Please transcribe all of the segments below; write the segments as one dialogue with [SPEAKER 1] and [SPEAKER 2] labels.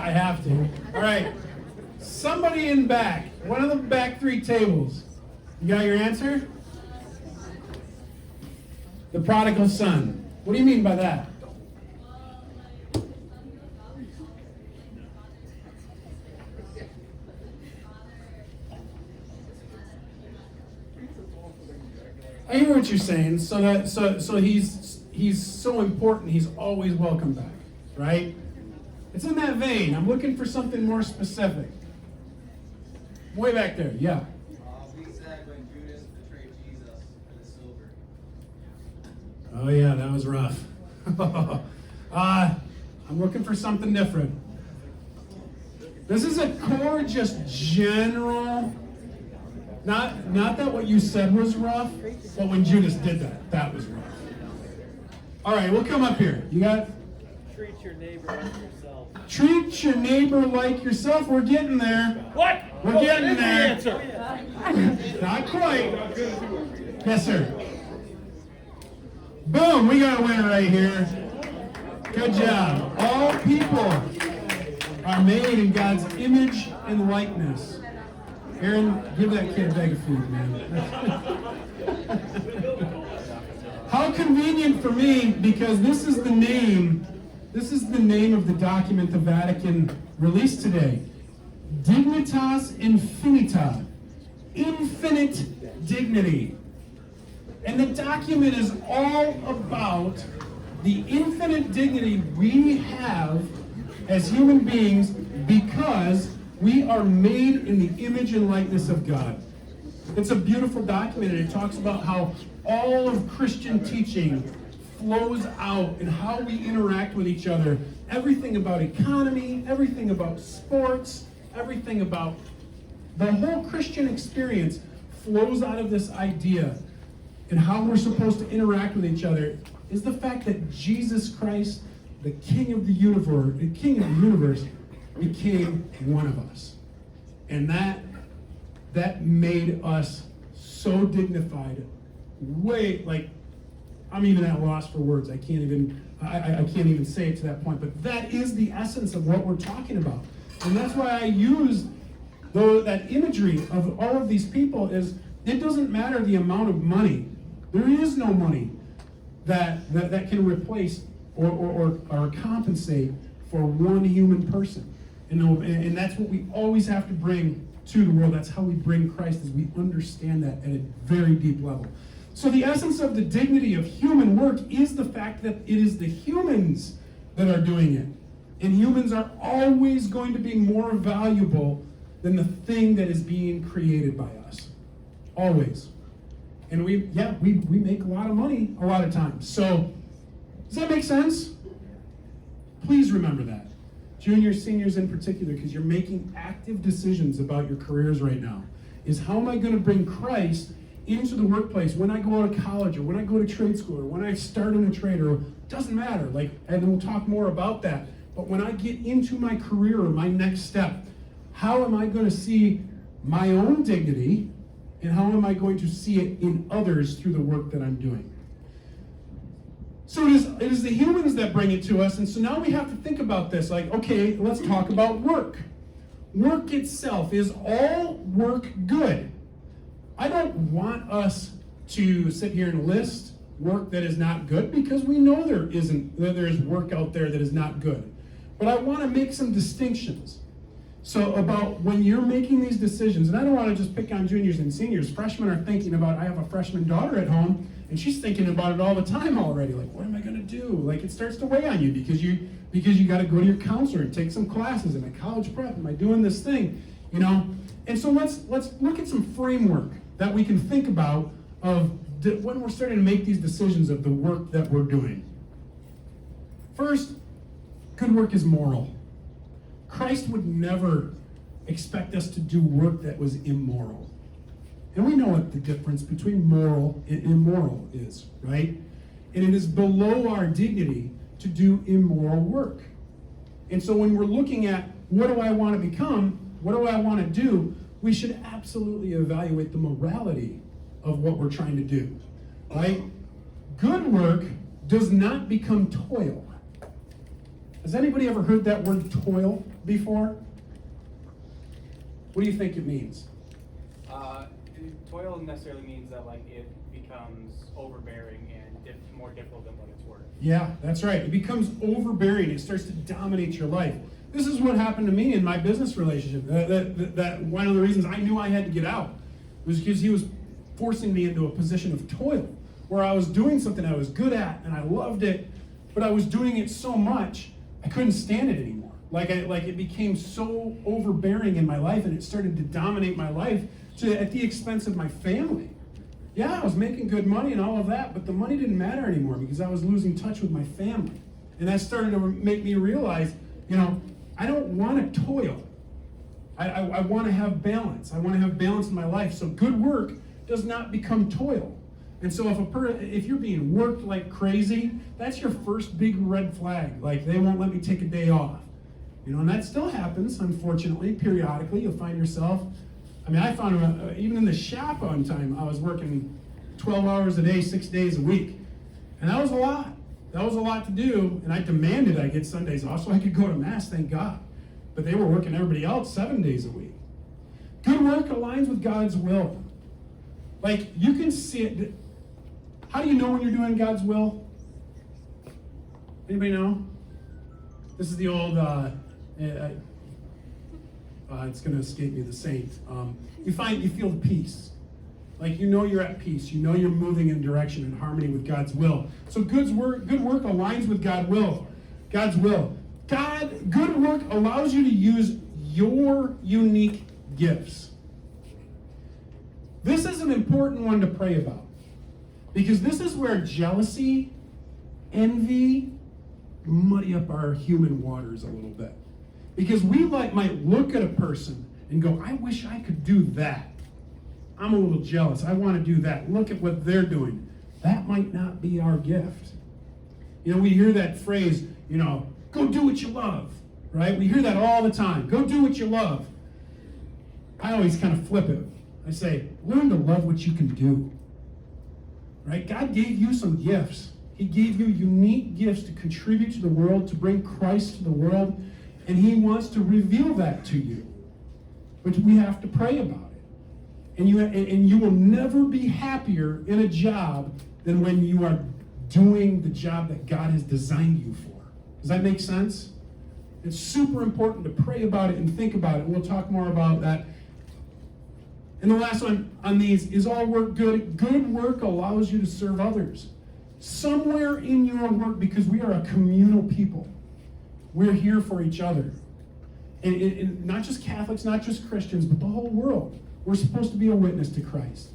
[SPEAKER 1] I have to. All right. Somebody in back, one of the back three tables. You got your answer? The prodigal son. What do you mean by that? I hear what you're saying. So he's so important. He's always welcome back, right? It's in that vein. I'm looking for something more specific. Way back there, yeah.
[SPEAKER 2] We said when Judas betrayed Jesus for the silver.
[SPEAKER 1] Oh yeah, that was rough. I'm looking for something different. This is a core, just general. Not that what you said was rough, but when Judas did that was rough. All right, we'll come up here. You got?
[SPEAKER 3] Treat your neighbor like yourself.
[SPEAKER 1] Treat your neighbor like yourself. We're getting there.
[SPEAKER 3] What?
[SPEAKER 1] We're getting
[SPEAKER 3] What
[SPEAKER 1] there.
[SPEAKER 3] is the answer?
[SPEAKER 1] Not quite. Yes, sir. Boom, we got a winner right here. Good job. All people are made in God's image and likeness. Aaron, give that kid a bag of food, man. How convenient for me, because this is the name of the document the Vatican released today. Dignitas Infinita. Infinite dignity. And the document is all about the infinite dignity we have as human beings because we are made in the image and likeness of God. It's a beautiful document, and it talks about how all of Christian teaching flows out and how we interact with each other. Everything about economy, everything about sports, everything about the whole Christian experience flows out of this idea. And how we're supposed to interact with each other is the fact that Jesus Christ, the King of the universe, became one of us. And that made us so dignified. I'm even at a loss for words. I can't even say it to that point. But that is the essence of what we're talking about. And that's why I use that imagery of all of these people is it doesn't matter the amount of money. There is no money that can replace or compensate for one human person. And that's what we always have to bring to the world. That's how we bring Christ, is we understand that at a very deep level. So the essence of the dignity of human work is the fact that it is the humans that are doing it. And humans are always going to be more valuable than the thing that is being created by us. Always. And we make a lot of money a lot of times. So, does that make sense? Please remember that. Juniors, seniors in particular, because you're making active decisions about your careers right now, is how am I going to bring Christ into the workplace when I go out of college or when I go to trade school or when I start in a trade, or it doesn't matter, and we'll talk more about that. But when I get into my career or my next step, how am I going to see my own dignity and how am I going to see it in others through the work that I'm doing? So it is the humans that bring it to us, and so now we have to think about this, okay, let's talk about work. Work itself, is all work good? I don't want us to sit here and list work that is not good, because we know there is work out there that is not good. But I want to make some distinctions. So about when you're making these decisions, and I don't want to just pick on juniors and seniors. Freshmen are thinking about, I have a freshman daughter at home, and she's thinking about it all the time already. What am I going to do? It starts to weigh on you because you got to go to your counselor and take some classes. Am I college prep? Am I doing this thing? And so let's look at some framework that we can think about of when we're starting to make these decisions of the work that we're doing. First, good work is moral. Christ would never expect us to do work that was immoral. And we know what the difference between moral and immoral is, right? And it is below our dignity to do immoral work. And so when we're looking at what do I want to become, what do I want to do, we should absolutely evaluate the morality of what we're trying to do, right? Good work does not become toil. Has anybody ever heard that word toil before? What do you think it means?
[SPEAKER 4] Toil necessarily means that like it becomes overbearing and more difficult than what it's worth.
[SPEAKER 1] Yeah, that's right. It becomes overbearing. It starts to dominate your life. This is what happened to me in my business relationship. That one of the reasons I knew I had to get out was because he was forcing me into a position of toil, where I was doing something I was good at and I loved it, but I was doing it so much I couldn't stand it anymore. Like it became so overbearing in my life, and it started to dominate my life at the expense of my family. Yeah, I was making good money and all of that, but the money didn't matter anymore because I was losing touch with my family. And that started to make me realize, I don't want to toil. I want to have balance. I want to have balance in my life. So good work does not become toil. And so if you're being worked like crazy, that's your first big red flag. Like, they won't let me take a day off. And that still happens, unfortunately, periodically. You'll find yourself, I found even in the shop one time, I was working 12 hours a day, 6 days a week. And that was a lot. That was a lot to do, and I demanded I get Sundays off so I could go to Mass, thank God. But they were working everybody else 7 days a week. Good work aligns with God's will. Like, you can see it. How do you know when you're doing God's will? Anybody know? This is the old, it's going to escape me, the saint. You feel the peace. Like, you're at peace. You're moving in direction in harmony with God's will. So good work aligns with God's will. Good work allows you to use your unique gifts. This is an important one to pray about, because this is where jealousy, envy, muddy up our human waters a little bit. Because we might look at a person and go, I wish I could do that. I'm a little jealous. I want to do that. Look at what they're doing. That might not be our gift. We hear that phrase, go do what you love, right? We hear that all the time. Go do what you love. I always kind of flip it. I say, learn to love what you can do, right? God gave you some gifts. He gave you unique gifts to contribute to the world, to bring Christ to the world, and He wants to reveal that to you. But we have to pray about it. And you will never be happier in a job than when you are doing the job that God has designed you for. Does that make sense? It's super important to pray about it and think about it. We'll talk more about that. And the last one on these is all work good. Good work allows you to serve others. Somewhere in your work, because we are a communal people, we're here for each other. And not just Catholics, not just Christians, but the whole world. We're supposed to be a witness to Christ.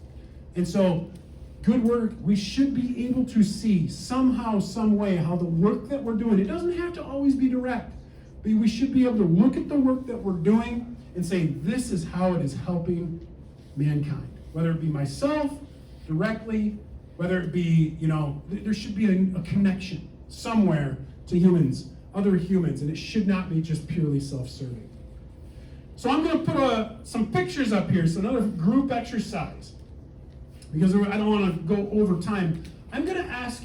[SPEAKER 1] And so, good work, we should be able to see somehow, some way, how the work that we're doing, it doesn't have to always be direct, but we should be able to look at the work that we're doing and say, this is how it is helping mankind. Whether it be myself, directly, whether it be, there should be a connection somewhere to humans, other humans, and it should not be just purely self-serving. So I'm going to put some pictures up here, so another group exercise. Because I don't want to go over time. I'm going to ask,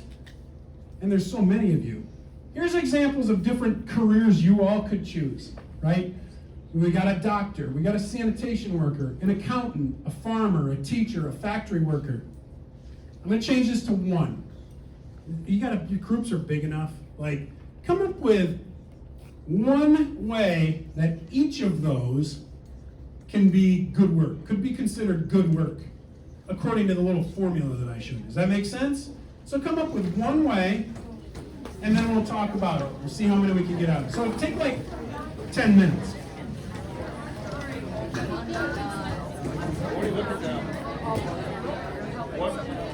[SPEAKER 1] and there's so many of you, here's examples of different careers you all could choose, right? We got a doctor, we got a sanitation worker, an accountant, a farmer, a teacher, a factory worker. I'm going to change this to one. Your groups are big enough. Like, come up with one way that each of those can be good work, could be considered good work, according to the little formula that I showed you. Does that make sense? So come up with one way, and then we'll talk about it. We'll see how many we can get out. So it'll take like 10 minutes.
[SPEAKER 4] What?